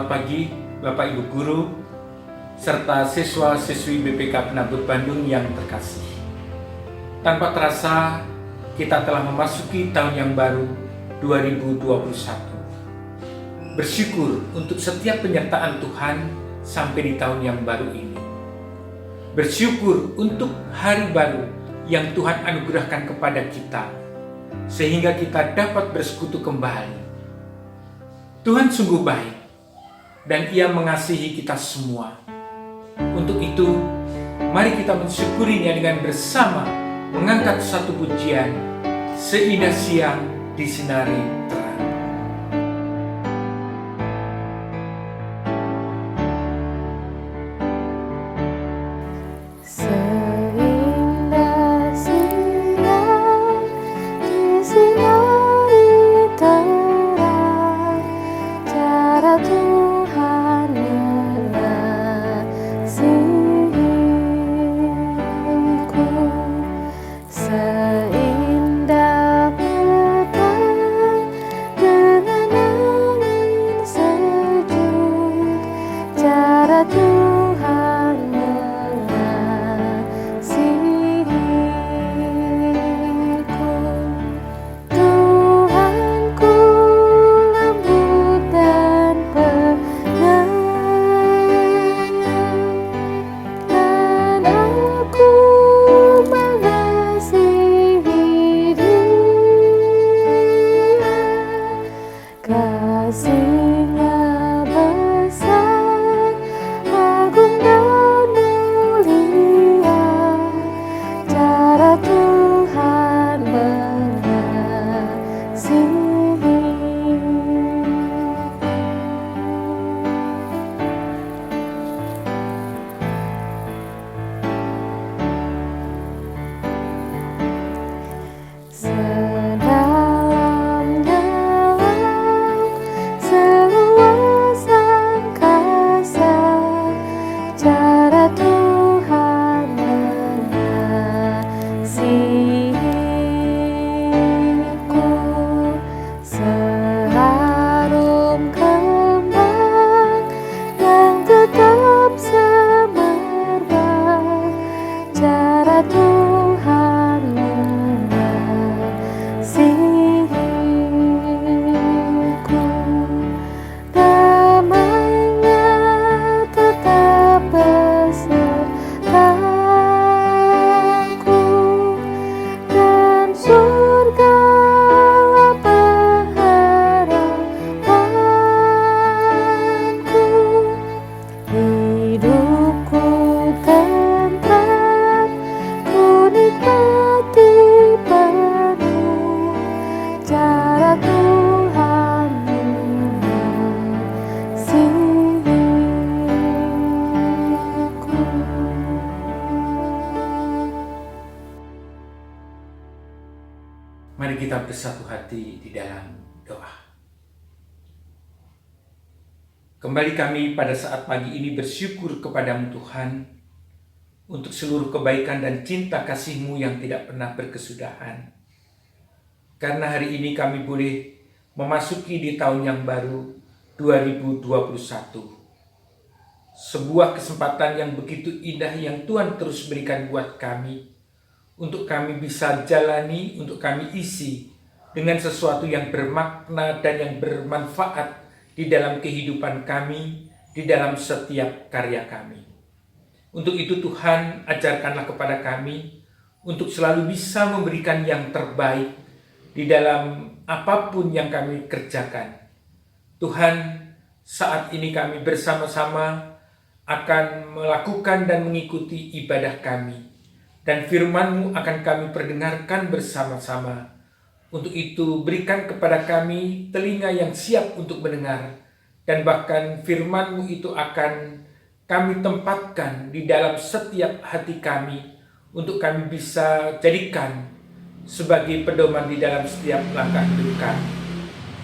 Selamat pagi Bapak Ibu Guru serta siswa-siswi BPK Penabut Bandung yang terkasih. Tanpa terasa kita telah memasuki tahun yang baru 2021. Bersyukur untuk setiap penyertaan Tuhan sampai di tahun yang baru ini. Bersyukur untuk hari baru yang Tuhan anugerahkan kepada kita sehingga kita dapat bersekutu kembali. Tuhan sungguh baik dan Ia mengasihi kita semua. Untuk itu, mari kita mensyukurinya dengan bersama mengangkat satu pujian, Seindah Siang Disinari Terang. Seindah siang disinari terang, cara Tuhan mengasihiku. Seindah petang dengan angin sejuk, cara Tuhan mengasihiku. Tuhanku lembut dan penyayang, dan aku mengasihi Dia. Kasih-Nya besar, agung dan mulia, cara Tuhan mengasihi. Sedalam-dalam seluas angkasa, cara Tuhan mengasihiku. Seharum kembang yang tetap semerbak, cara Tuhan mengasihiku. Damai-Nya tetap besertaku, dan surgalah pengharapanku. Hidupku tentram, ku nikmati penuh, cara Tuhan mengasihiku. Mari kita bersatu hati di dalam doa. Kembali kami pada saat pagi ini bersyukur kepadamu Tuhan untuk seluruh kebaikan dan cinta kasih-Mu yang tidak pernah berkesudahan. Karena hari ini kami boleh memasuki di tahun yang baru 2021. Sebuah kesempatan yang begitu indah yang Tuhan terus berikan buat kami, untuk kami bisa jalani, untuk kami isi dengan sesuatu yang bermakna dan yang bermanfaat di dalam kehidupan kami, di dalam setiap karya kami. Untuk itu Tuhan, ajarkanlah kepada kami untuk selalu bisa memberikan yang terbaik di dalam apapun yang kami kerjakan. Tuhan, saat ini kami bersama-sama akan melakukan dan mengikuti ibadah kami, dan firman-Mu akan kami perdengarkan bersama-sama. Untuk itu berikan kepada kami telinga yang siap untuk mendengar, dan bahkan firman-Mu itu akan kami tempatkan di dalam setiap hati kami, untuk kami bisa jadikan sebagai pedoman di dalam setiap langkah hidup kami.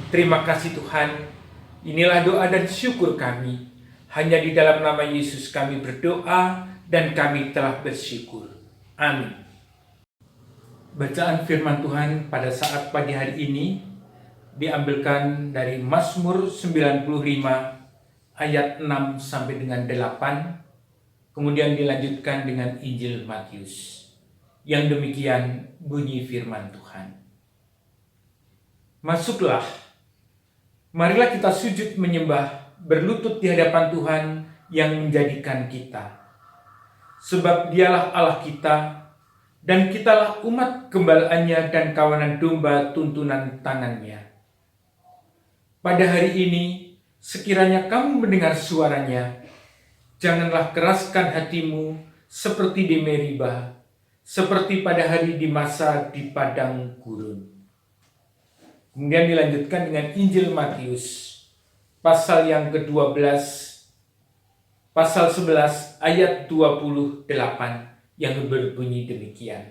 Terima kasih Tuhan, inilah doa dan syukur kami. Hanya di dalam nama Yesus kami berdoa dan kami telah bersyukur. Amin. Bacaan firman Tuhan pada saat pagi hari ini diambilkan dari Mazmur 95 ayat 6 sampai dengan 8, kemudian dilanjutkan dengan Injil Matius. Yang demikian bunyi firman Tuhan. Masuklah, marilah kita sujud menyembah, berlutut di hadapan Tuhan yang menjadikan kita. Sebab dialah Allah kita, dan kitalah umat gembalaannya dan kawanan domba tuntunan tangannya. Pada hari ini, sekiranya kamu mendengar suaranya, janganlah keraskan hatimu seperti di Meriba, seperti pada hari di masa di padang gurun. Kemudian dilanjutkan dengan Injil Matius, pasal yang ke-12, pasal 11 ayat 28 yang berbunyi demikian.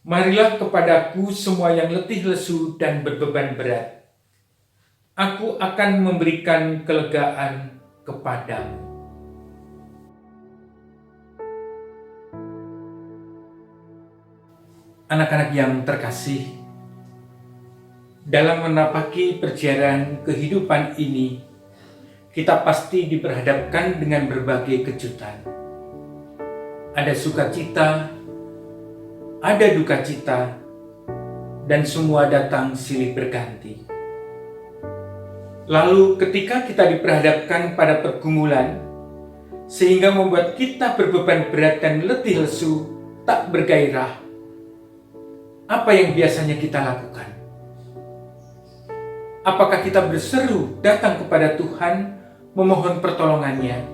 Marilah kepadaku semua yang letih lesu dan berbeban berat. Aku akan memberikan kelegaan kepadamu. Anak-anak yang terkasih, dalam menapaki perjalanan kehidupan ini, kita pasti diperhadapkan dengan berbagai kejutan. Ada sukacita, ada duka cita, dan semua datang silih berganti. Lalu ketika kita diperhadapkan pada pergumulan, sehingga membuat kita berbeban berat dan letih lesu, tak bergairah, apa yang biasanya kita lakukan? Apakah kita berseru datang kepada Tuhan, memohon pertolongannya,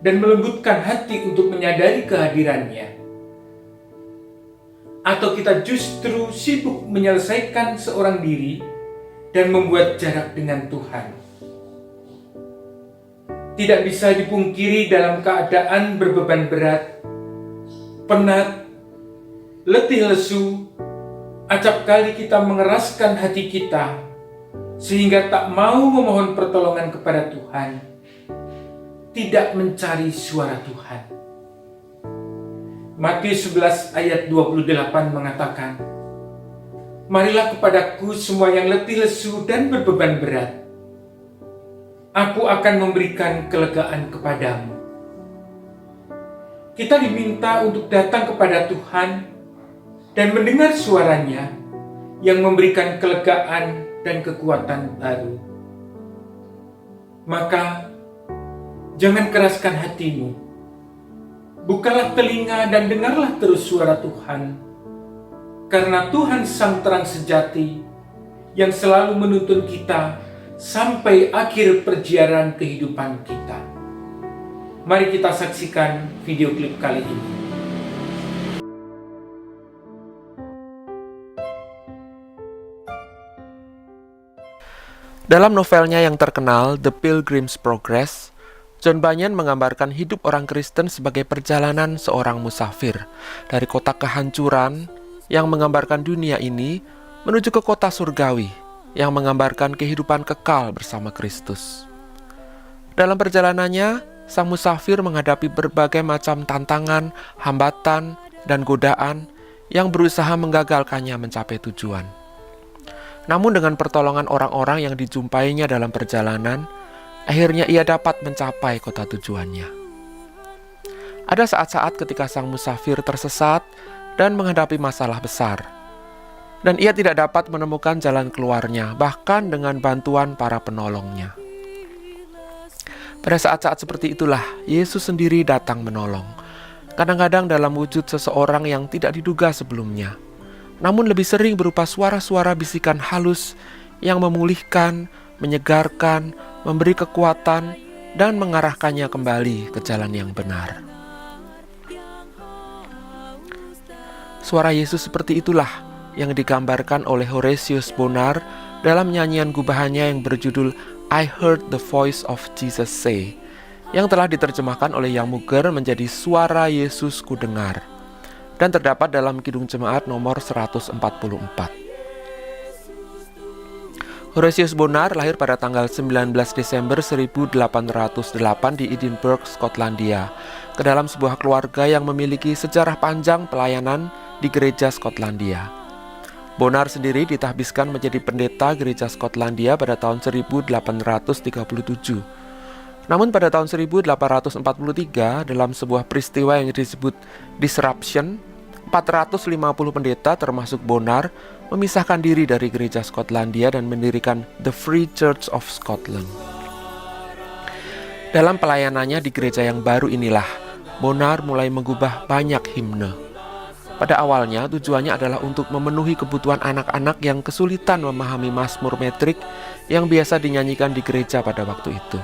dan melembutkan hati untuk menyadari kehadirannya? Atau kita justru sibuk menyelesaikan seorang diri dan membuat jarak dengan Tuhan? Tidak bisa dipungkiri dalam keadaan berbeban berat, penat, letih lesu, acap kali kita mengeraskan hati kita sehingga tak mau memohon pertolongan kepada Tuhan, tidak mencari suara Tuhan. Matius 11 ayat 28 mengatakan, marilah kepadaku semua yang letih lesu dan berbeban berat. Aku akan memberikan kelegaan kepadamu. Kita diminta untuk datang kepada Tuhan dan mendengar suaranya yang memberikan kelegaan dan kekuatan baru. Maka, jangan keraskan hatimu. Bukalah telinga dan dengarlah terus suara Tuhan. Karena Tuhan Sang Terang Sejati yang selalu menuntun kita sampai akhir perjalanan kehidupan kita. Mari kita saksikan video klip kali ini. Dalam novelnya yang terkenal, The Pilgrim's Progress, John Bunyan menggambarkan hidup orang Kristen sebagai perjalanan seorang musafir dari kota kehancuran yang menggambarkan dunia ini menuju ke kota surgawi yang menggambarkan kehidupan kekal bersama Kristus. Dalam perjalanannya, sang musafir menghadapi berbagai macam tantangan, hambatan, dan godaan yang berusaha menggagalkannya mencapai tujuan. Namun dengan pertolongan orang-orang yang dijumpainya dalam perjalanan, akhirnya ia dapat mencapai kota tujuannya. Ada saat-saat ketika sang musafir tersesat dan menghadapi masalah besar, dan ia tidak dapat menemukan jalan keluarnya, bahkan dengan bantuan para penolongnya. Pada saat-saat seperti itulah, Yesus sendiri datang menolong, kadang-kadang dalam wujud seseorang yang tidak diduga sebelumnya, namun lebih sering berupa suara-suara bisikan halus yang memulihkan, menyegarkan, memberi kekuatan, dan mengarahkannya kembali ke jalan yang benar. Suara Yesus seperti itulah yang digambarkan oleh Horatius Bonar dalam nyanyian gubahannya yang berjudul I Heard the Voice of Jesus Say, yang telah diterjemahkan oleh Yang Muger menjadi Suara Yesus Ku Dengar, dan terdapat dalam Kidung Jemaat nomor 144. Horatius Bonar lahir pada tanggal 19 Desember 1808 di Edinburgh, Skotlandia, ke dalam sebuah keluarga yang memiliki sejarah panjang pelayanan di gereja Skotlandia. Bonar sendiri ditahbiskan menjadi pendeta gereja Skotlandia pada tahun 1837. Namun pada tahun 1843, dalam sebuah peristiwa yang disebut disruption, 450 pendeta termasuk Bonar memisahkan diri dari gereja Skotlandia dan mendirikan The Free Church of Scotland. Dalam pelayanannya di gereja yang baru inilah, Bonar mulai mengubah banyak himne. Pada awalnya tujuannya adalah untuk memenuhi kebutuhan anak-anak yang kesulitan memahami mazmur metrik yang biasa dinyanyikan di gereja pada waktu itu.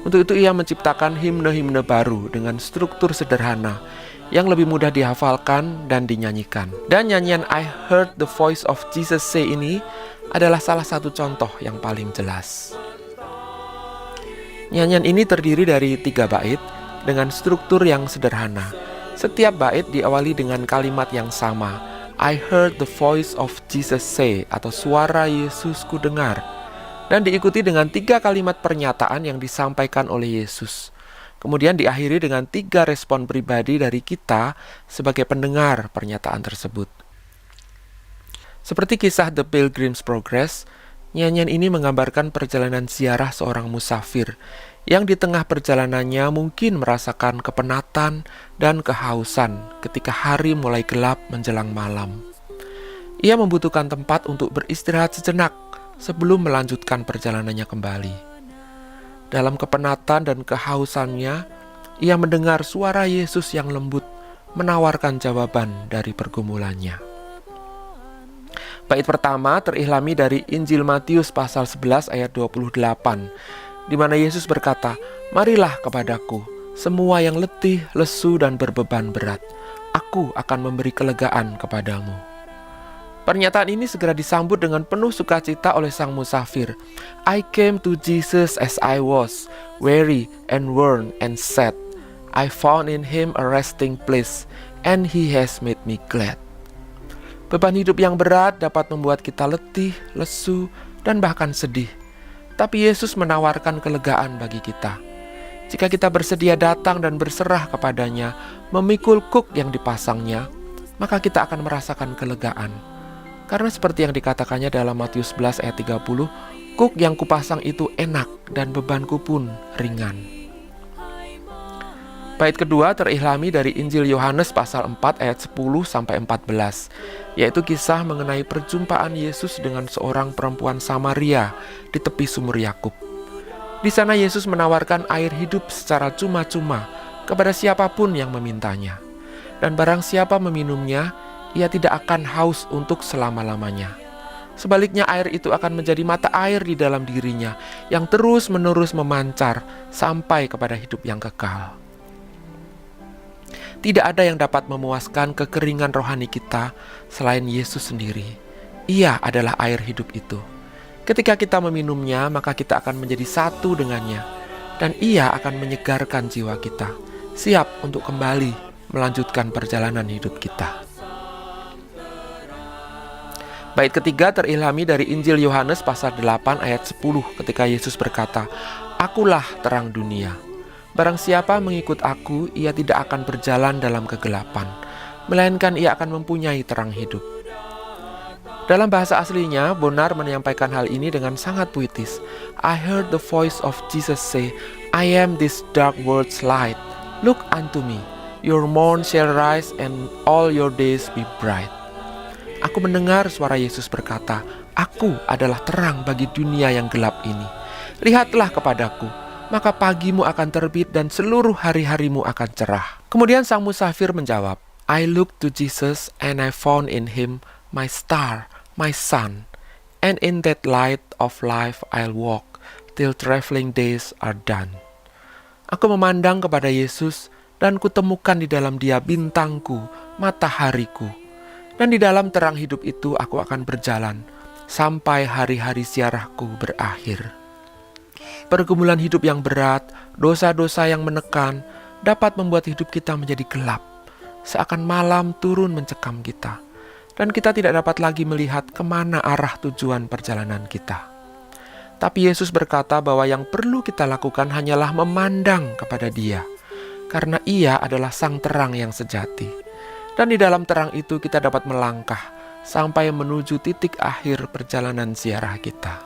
Untuk itu ia menciptakan himne-himne baru dengan struktur sederhana yang lebih mudah dihafalkan dan dinyanyikan. Dan nyanyian I Heard the Voice of Jesus Say ini adalah salah satu contoh yang paling jelas. Nyanyian ini terdiri dari 3 bait dengan struktur yang sederhana. Setiap bait diawali dengan kalimat yang sama, I heard the voice of Jesus say, atau suara Yesus ku dengar, dan diikuti dengan 3 kalimat pernyataan yang disampaikan oleh Yesus. Kemudian diakhiri dengan 3 respon pribadi dari kita sebagai pendengar pernyataan tersebut. Seperti kisah The Pilgrim's Progress, nyanyian ini menggambarkan perjalanan ziarah seorang musafir yang di tengah perjalanannya mungkin merasakan kepenatan dan kehausan ketika hari mulai gelap menjelang malam. Ia membutuhkan tempat untuk beristirahat sejenak sebelum melanjutkan perjalanannya kembali. Dalam kepenatan dan kehausannya, ia mendengar suara Yesus yang lembut menawarkan jawaban dari pergumulannya. Bait pertama terilhami dari Injil Matius pasal 11 ayat 28, di mana Yesus berkata, marilah kepadaku, semua yang letih, lesu, dan berbeban berat. Aku akan memberi kelegaan kepadamu. Pernyataan ini segera disambut dengan penuh sukacita oleh sang musafir. I came to Jesus as I was, weary and worn and sad. I found in him a resting place, and he has made me glad. Beban hidup yang berat dapat membuat kita letih, lesu, dan bahkan sedih. Tapi Yesus menawarkan kelegaan bagi kita. Jika kita bersedia datang dan berserah kepadanya, memikul kuk yang dipasangnya, maka kita akan merasakan kelegaan. Karena seperti yang dikatakannya dalam Matius 11 ayat 30, kuk yang kupasang itu enak dan bebanku pun ringan. Bait kedua terilhami dari Injil Yohanes pasal 4 ayat 10-14, yaitu kisah mengenai perjumpaan Yesus dengan seorang perempuan Samaria di tepi sumur Yakub. Di sana Yesus menawarkan air hidup secara cuma-cuma kepada siapapun yang memintanya. Dan barang siapa meminumnya, ia tidak akan haus untuk selama-lamanya. Sebaliknya air itu akan menjadi mata air di dalam dirinya yang terus-menerus memancar sampai kepada hidup yang kekal. Tidak ada yang dapat memuaskan kekeringan rohani kita selain Yesus sendiri. Ia adalah air hidup itu. Ketika kita meminumnya, maka kita akan menjadi satu dengannya. Dan ia akan menyegarkan jiwa kita, siap untuk kembali melanjutkan perjalanan hidup kita. Bait ketiga terilhami dari Injil Yohanes pasal 8 ayat 10 ketika Yesus berkata, Akulah terang dunia. Barang siapa mengikut aku, ia tidak akan berjalan dalam kegelapan, melainkan ia akan mempunyai terang hidup. Dalam bahasa aslinya, Bonar menyampaikan hal ini dengan sangat puitis. I heard the voice of Jesus say, I am this dark world's light. Look unto me, your morn shall rise and all your days be bright. Aku mendengar suara Yesus berkata, Aku adalah terang bagi dunia yang gelap ini. Lihatlah kepadaku, maka pagimu akan terbit dan seluruh hari-harimu akan cerah. Kemudian sang musafir menjawab, I looked to Jesus and I found in him my star, my sun, and in that light of life I'll walk till traveling days are done. Aku memandang kepada Yesus dan kutemukan di dalam dia bintangku, matahariku. Dan di dalam terang hidup itu aku akan berjalan sampai hari-hari ziarahku berakhir. Pergumulan hidup yang berat, dosa-dosa yang menekan, dapat membuat hidup kita menjadi gelap. Seakan malam turun mencekam kita. Dan kita tidak dapat lagi melihat kemana arah tujuan perjalanan kita. Tapi Yesus berkata bahwa yang perlu kita lakukan hanyalah memandang kepada Dia. Karena Ia adalah sang terang yang sejati. Dan di dalam terang itu kita dapat melangkah sampai menuju titik akhir perjalanan ziarah kita.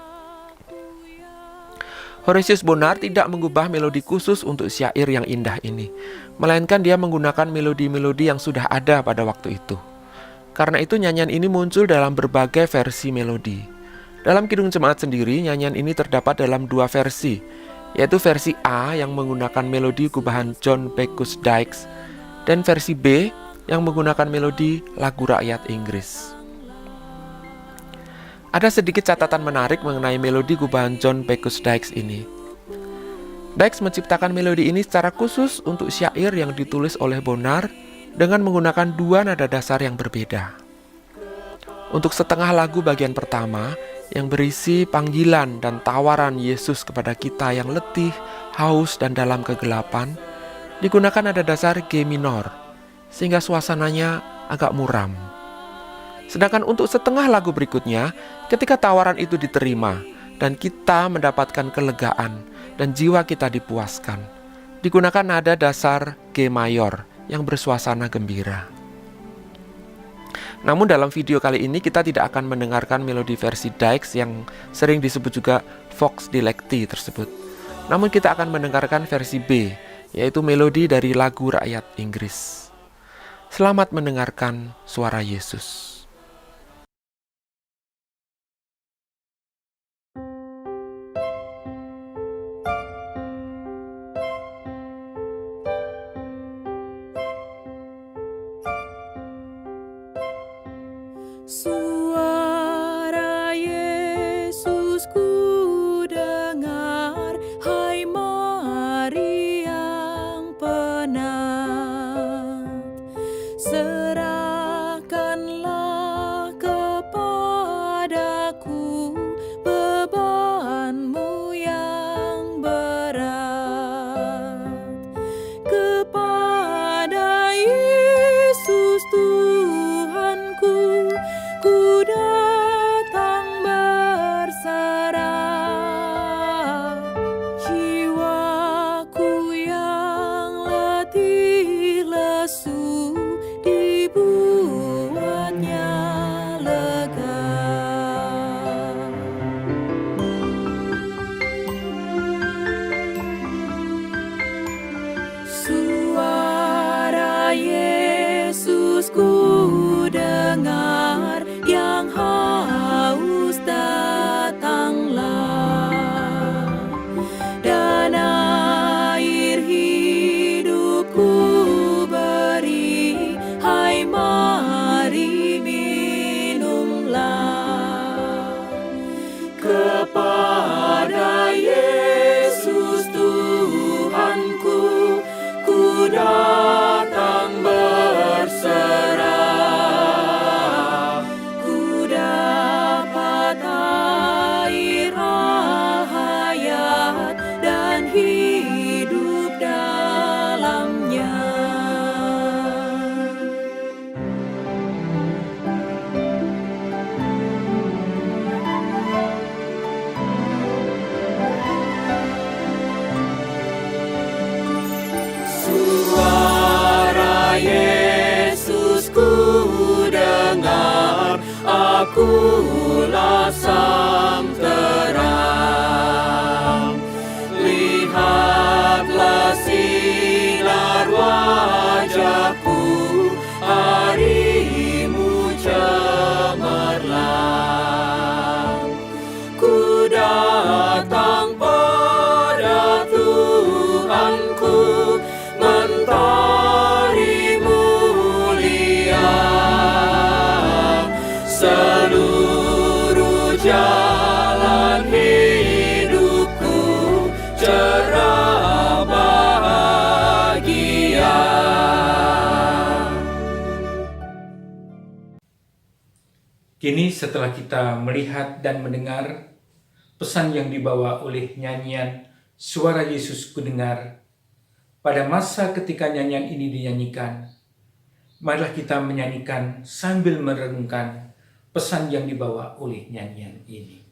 Horatius Bonar tidak mengubah melodi khusus untuk syair yang indah ini, melainkan dia menggunakan melodi-melodi yang sudah ada pada waktu itu. Karena itu nyanyian ini muncul dalam berbagai versi melodi. Dalam Kidung Jemaat sendiri, nyanyian ini terdapat dalam 2 versi, yaitu versi A yang menggunakan melodi gubahan John Bacchus Dykes dan versi B yang menggunakan melodi lagu rakyat Inggris. Ada sedikit catatan menarik mengenai melodi gubahan John Bacchus Dykes ini. Dykes menciptakan melodi ini secara khusus untuk syair yang ditulis oleh Bonar dengan menggunakan 2 nada dasar yang berbeda. Untuk setengah lagu bagian pertama yang berisi panggilan dan tawaran Yesus kepada kita yang letih, haus, dan dalam kegelapan, digunakan nada dasar G minor, sehingga suasananya agak muram. Sedangkan untuk setengah lagu berikutnya, ketika tawaran itu diterima dan kita mendapatkan kelegaan dan jiwa kita dipuaskan, digunakan nada dasar G mayor yang bersuasana gembira. Namun dalam video kali ini kita tidak akan mendengarkan melodi versi Dykes yang sering disebut juga Vox Dilecti tersebut. Namun kita akan mendengarkan versi B, yaitu melodi dari lagu rakyat Inggris. Selamat mendengarkan suara Yesus. Suara Yesus ku dengar, hai mari yang penat, serahkanlah kepadaku bebanmu yang berat. Kepada Yesus Tuhanku ku datang berserah, jiwaku yang letih lesu dibuatnya lega. Suara Yesus ku dengar, yang haus datanglah, dan air hidupku beri, hai mari minumlah. Kepada Yesus Tuhanku ku datang berserah, ku dapat air hayat dan hidup dalamnya. Suara Yesus ku dengar, akulah sang terang. Lihatlah sinar wajahku, harimu cemerlang. Ku datang pada Tuhanku, mentari mulia, seluruh jalan hidupku cerah bahagia. Kini setelah kita melihat dan mendengar pesan yang dibawa oleh nyanyian Suara Yesus Ku Dengar, pada masa ketika nyanyian ini dinyanyikan, marilah kita menyanyikan sambil merenungkan pesan yang dibawa oleh nyanyian ini.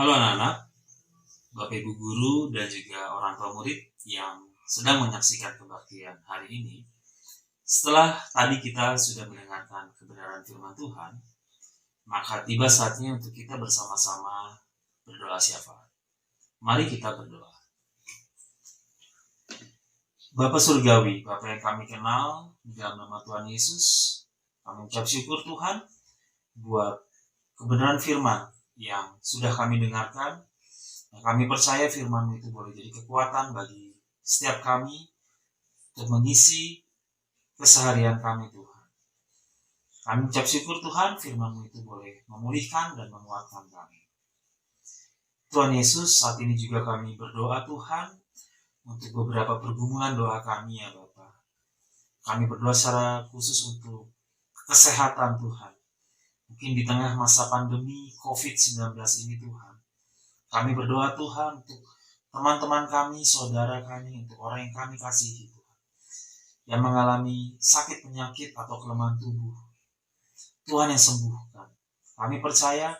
Halo anak-anak, Bapak Ibu Guru dan juga orang tua murid yang sedang menyaksikan kebaktian hari ini. Setelah tadi kita sudah mendengarkan kebenaran firman Tuhan, maka tiba saatnya untuk kita bersama-sama berdoa syafaat. Mari kita berdoa. Bapa Surgawi, Bapa yang kami kenal, di dalam nama Tuhan Yesus, kami ucap syukur Tuhan buat kebenaran firman yang sudah kami dengarkan. Kami percaya firman itu boleh jadi kekuatan bagi setiap kami untuk mengisi keseharian kami Tuhan. Kami ucap syukur Tuhan, firman itu boleh memulihkan dan menguatkan kami. Tuhan Yesus, saat ini juga kami berdoa Tuhan untuk beberapa pergumulan doa kami ya Bapa. Kami berdoa secara khusus untuk kesehatan Tuhan. Mungkin di tengah masa pandemi COVID-19 ini Tuhan. Kami berdoa Tuhan untuk teman-teman kami, saudara kami, untuk orang yang kami kasihi Tuhan. Yang mengalami sakit penyakit atau kelemahan tubuh. Tuhan yang sembuhkan. Kami percaya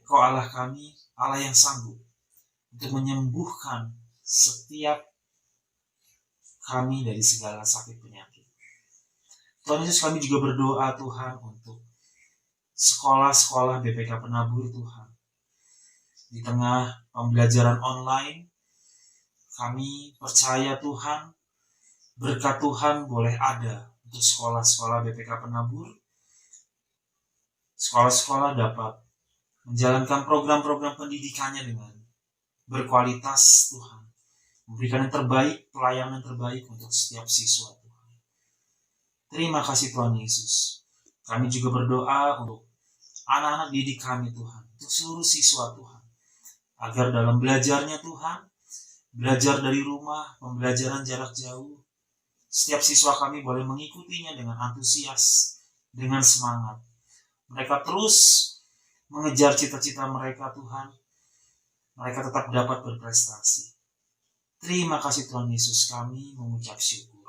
Kau Allah kami, Allah yang sanggup untuk menyembuhkan setiap kami dari segala sakit penyakit. Tuhan Yesus, kami juga berdoa Tuhan untuk sekolah-sekolah BPK Penabur Tuhan. Di tengah pembelajaran online, kami percaya Tuhan, berkat Tuhan boleh ada untuk sekolah-sekolah BPK Penabur. Sekolah-sekolah dapat menjalankan program-program pendidikannya dengan berkualitas Tuhan. Memberikan yang terbaik, pelayanan terbaik untuk setiap siswa Tuhan. Terima kasih Tuhan Yesus. Kami juga berdoa untuk anak-anak didik kami Tuhan, untuk seluruh siswa Tuhan. Agar dalam belajarnya Tuhan, belajar dari rumah, pembelajaran jarak jauh, setiap siswa kami boleh mengikutinya dengan antusias, dengan semangat. Mereka terus mengejar cita-cita mereka Tuhan. Mereka tetap dapat berprestasi. Terima kasih Tuhan Yesus, kami mengucap syukur.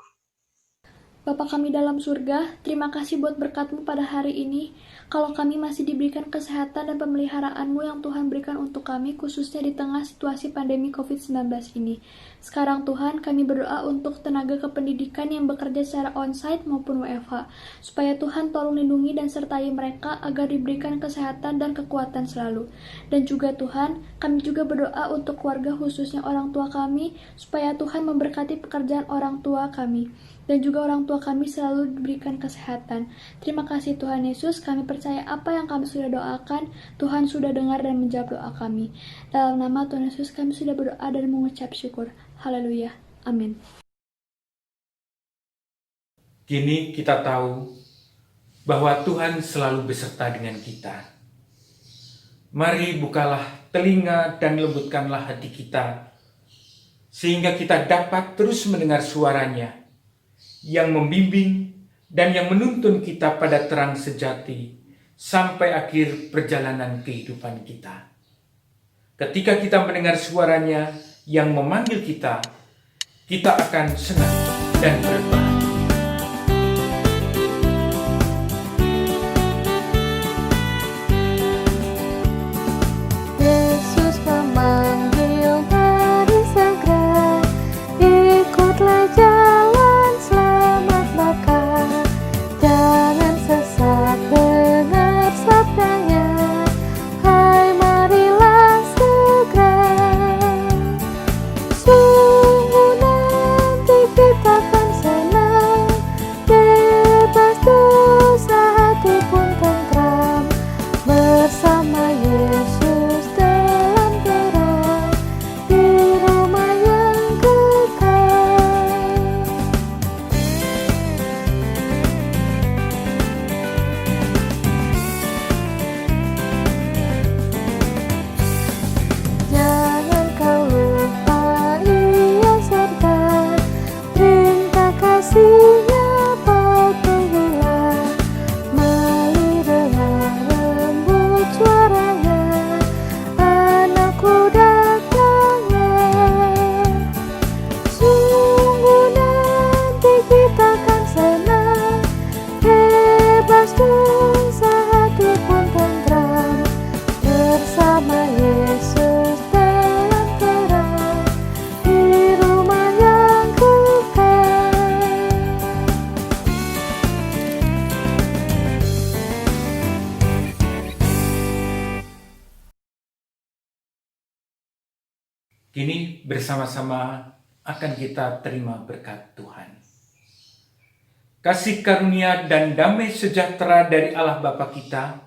Bapa kami dalam surga, terima kasih buat berkat-Mu pada hari ini. Kalau kami masih diberikan kesehatan dan pemeliharaan-Mu yang Tuhan berikan untuk kami, khususnya di tengah situasi pandemi COVID-19 ini. Sekarang Tuhan, kami berdoa untuk tenaga kependidikan yang bekerja secara onsite maupun WFH, supaya Tuhan tolong lindungi dan sertai mereka agar diberikan kesehatan dan kekuatan selalu. Dan juga Tuhan, kami juga berdoa untuk keluarga khususnya orang tua kami, supaya Tuhan memberkati pekerjaan orang tua kami. Dan juga orang tua kami selalu diberikan kesehatan. Terima kasih Tuhan Yesus, kami percaya apa yang kami sudah doakan, Tuhan sudah dengar dan menjawab doa kami. Dalam nama Tuhan Yesus kami sudah berdoa dan mengucap syukur. Haleluya. Amin. Kini kita tahu bahwa Tuhan selalu beserta dengan kita. Mari bukalah telinga dan lembutkanlah hati kita, sehingga kita dapat terus mendengar suaranya, yang membimbing dan yang menuntun kita pada terang sejati sampai akhir perjalanan kehidupan kita. Ketika kita mendengar suaranya yang memanggil kita, kita akan senang dan berbahagia. Yesus memanggil, mari segera ikutlah jalan selamat maka jangan sesat, dengar sabdanya, hai marilah segera. Sungguh nanti kita akan senang Kini bersama-sama akan kita terima berkat Tuhan. Kasih karunia dan damai sejahtera dari Allah Bapa kita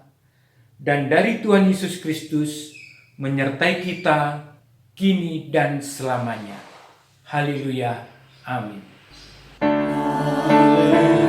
dan dari Tuhan Yesus Kristus menyertai kita kini dan selamanya. Haleluya. Amin. Haleluya.